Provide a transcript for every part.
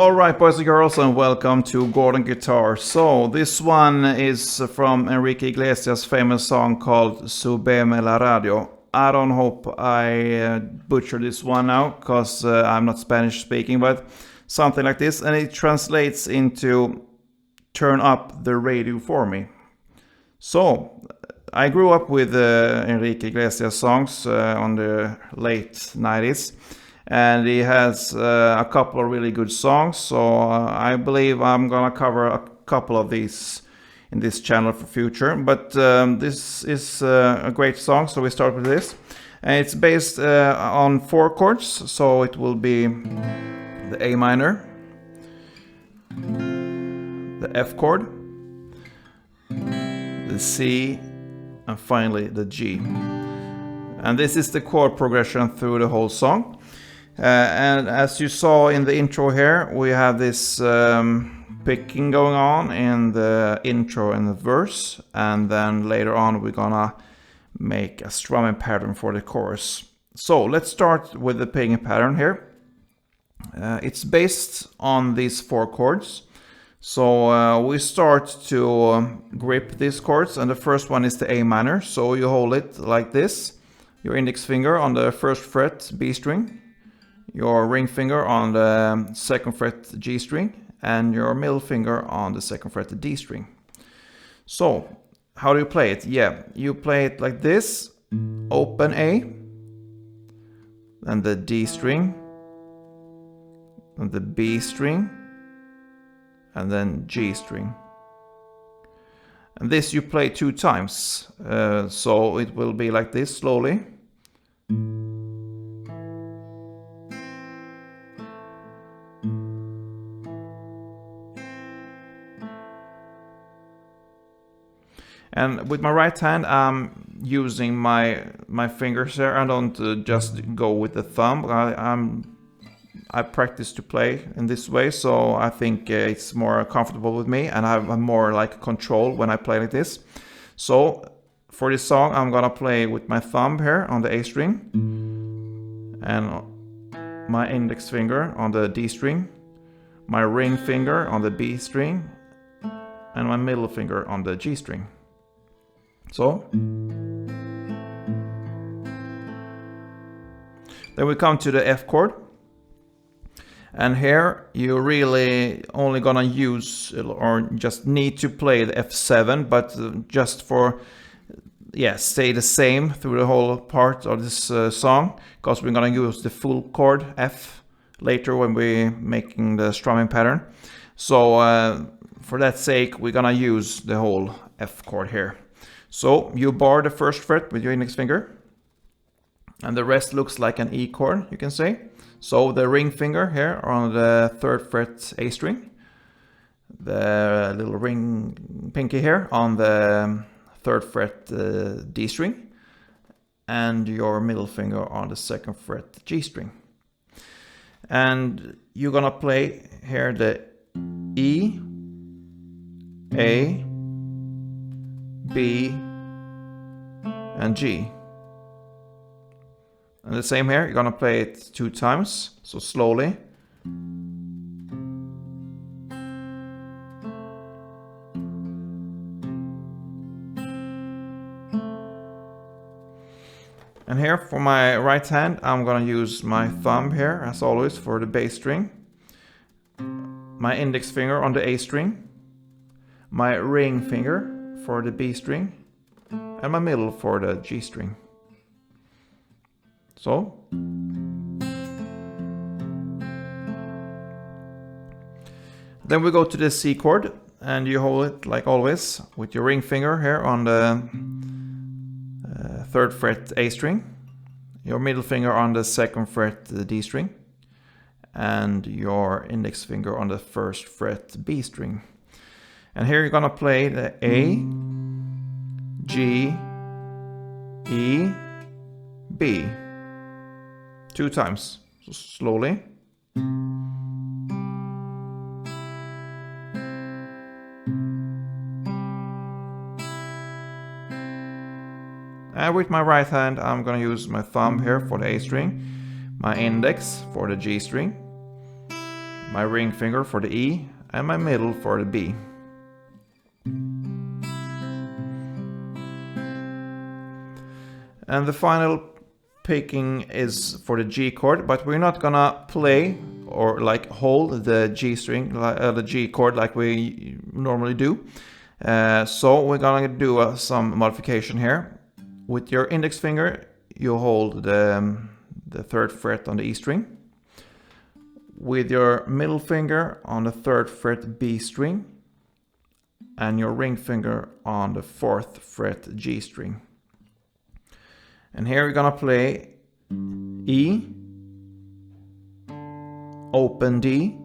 Alright, boys and girls, and welcome to Gordon Guitar. So, this one is from Enrique Iglesias' famous song called Subeme La Radio. I don't hope I butcher this one now, because I'm not Spanish speaking, but something like this. And it translates into turn up the radio for me. So, I grew up with Enrique Iglesias songs on the late 90s. And he has a couple of really good songs, so I believe I'm gonna cover a couple of these in this channel for future. But this is a great song, so we start with this. And it's based on 4 chords, so it will be the A minor, the F chord, the C, and finally the G. And this is the chord progression through the whole song. And as you saw in the intro here, we have this picking going on in the intro and the verse, and then later on we're gonna make a strumming pattern for the chorus. So let's start with the picking pattern here. It's based on these 4 chords. So we start to grip these chords, and the first one is the A minor. So you hold it like this, your index finger on the 1st fret B string, your ring finger on the 2nd fret G string, and your middle finger on the 2nd fret D string. So, how do you play it? Yeah, you play it like this, open A, then the D string, and the B string, and then G string. And this you play 2 times, so it will be like this slowly. And with my right hand, I'm using my fingers here. I don't just go with the thumb. I practice to play in this way, so I think it's more comfortable with me, and I have more like control when I play like this. So for this song, I'm gonna play with my thumb here on the A string, and my index finger on the D string, my ring finger on the B string, and my middle finger on the G string. So, then we come to the F chord, and here you really only gonna use or just need to play the F7, but just for stay the same through the whole part of this song, because we're gonna use the full chord F later when we're making the strumming pattern. So for that sake, we're gonna use the whole F chord here. So you bar the 1st fret with your index finger, and the rest looks like an E chord, you can say. So the ring finger here on the 3rd fret A string, the little ring pinky here on the 3rd fret D string, and your middle finger on the 2nd fret G string. And you're gonna play here the E, A, B, and G. And the same here, you're gonna play it 2 times, so slowly. And here for my right hand, I'm gonna use my thumb here, as always, for the bass string, my index finger on the A string, my ring finger for the B string, and my middle for the G string. So, then we go to the C chord, and you hold it like always with your ring finger here on the 3rd fret A string, your middle finger on the 2nd fret D string, and your index finger on the 1st fret B string. And here you're gonna play the A, G, E, B 2 times, so slowly. And with my right hand, I'm gonna use my thumb here for the A string, my index for the G string, my ring finger for the E, and my middle for the B. And the final picking is for the G chord, but we're not gonna play or like hold the G string, the G chord like we normally do. So we're gonna do some modification here. With your index finger, you hold the 3rd fret on the E string. With your middle finger on the 3rd fret B string, and your ring finger on the 4th fret G string. And here we're gonna play E, open D,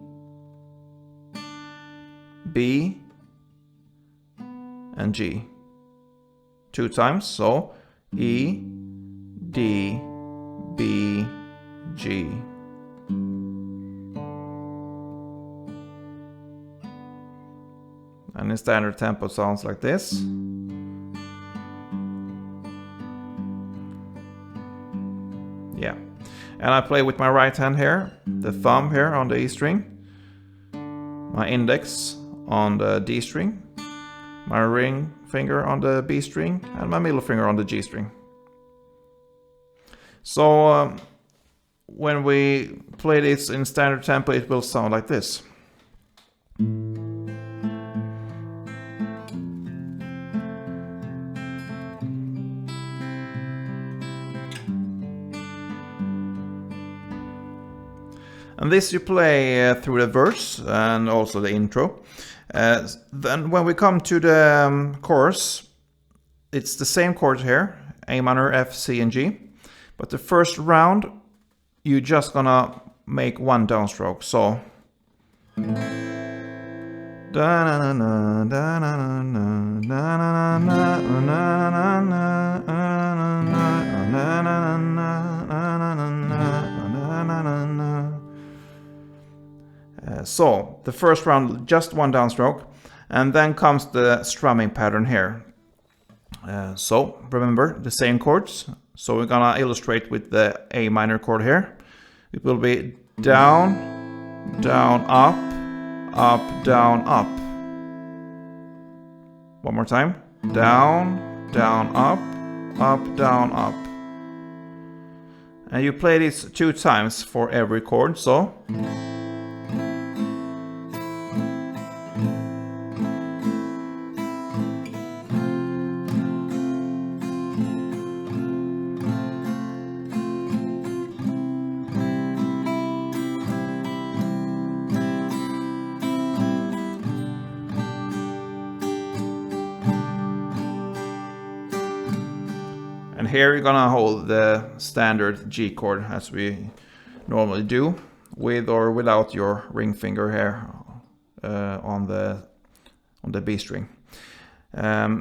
B, and G. 2 times, so E, D, B, G. And in standard tempo sounds like this. Yeah. And I play with my right hand here, the thumb here on the E string, my index on the D string, my ring finger on the B string, and my middle finger on the G string. So when we play this in standard tempo, it will sound like this. And this you play through the verse and also the intro. Then when we come to the chorus, it's the same chords here, A minor, F, C, and G. But the first round, you're just gonna make 1 downstroke. So so the first round, just 1 downstroke, and then comes the strumming pattern here. So remember the same chords. So we're gonna illustrate with the A minor chord here. It will be down, down, up, up, down, up. One more time. Down, down, up, up, down, up. And you play this 2 times for every chord, so. And here you're gonna hold the standard G chord as we normally do, with or without your ring finger here on the B string.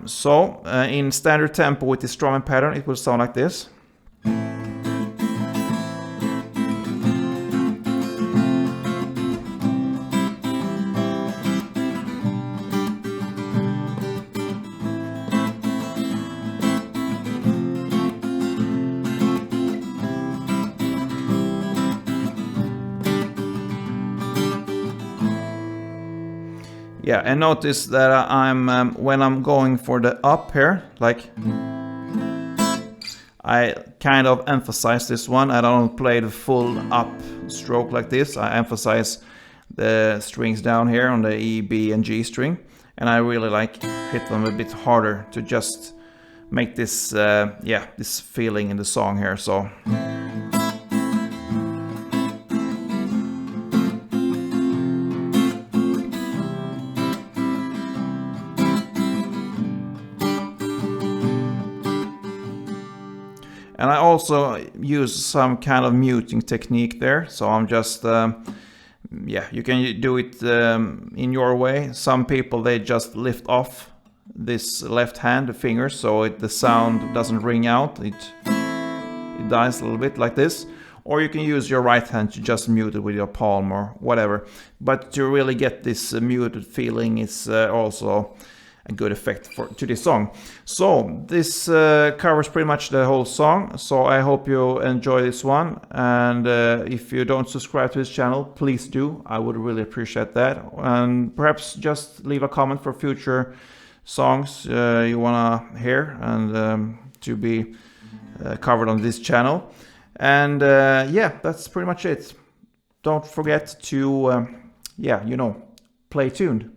So in standard tempo with the strumming pattern, it will sound like this. Yeah, and notice that I'm when I'm going for the up here, like I kind of emphasize this one. I don't play the full up stroke like this. I emphasize the strings down here on the E, B, and G string, and I really like hit them a bit harder to just make this this feeling in the song here. So. And I also use some kind of muting technique there. So I'm just, you can do it in your way. Some people, they just lift off this left hand, the finger, so the sound doesn't ring out. It dies a little bit like this. Or you can use your right hand to just mute it with your palm or whatever. But to really get this muted feeling, it's also a good effect to this song. So this covers pretty much the whole song. So I hope you enjoy this one. And if you don't subscribe to this channel, please do. I would really appreciate that. And perhaps just leave a comment for future songs you want to hear and to be covered on this channel. And yeah, that's pretty much it. Don't forget to, play tuned.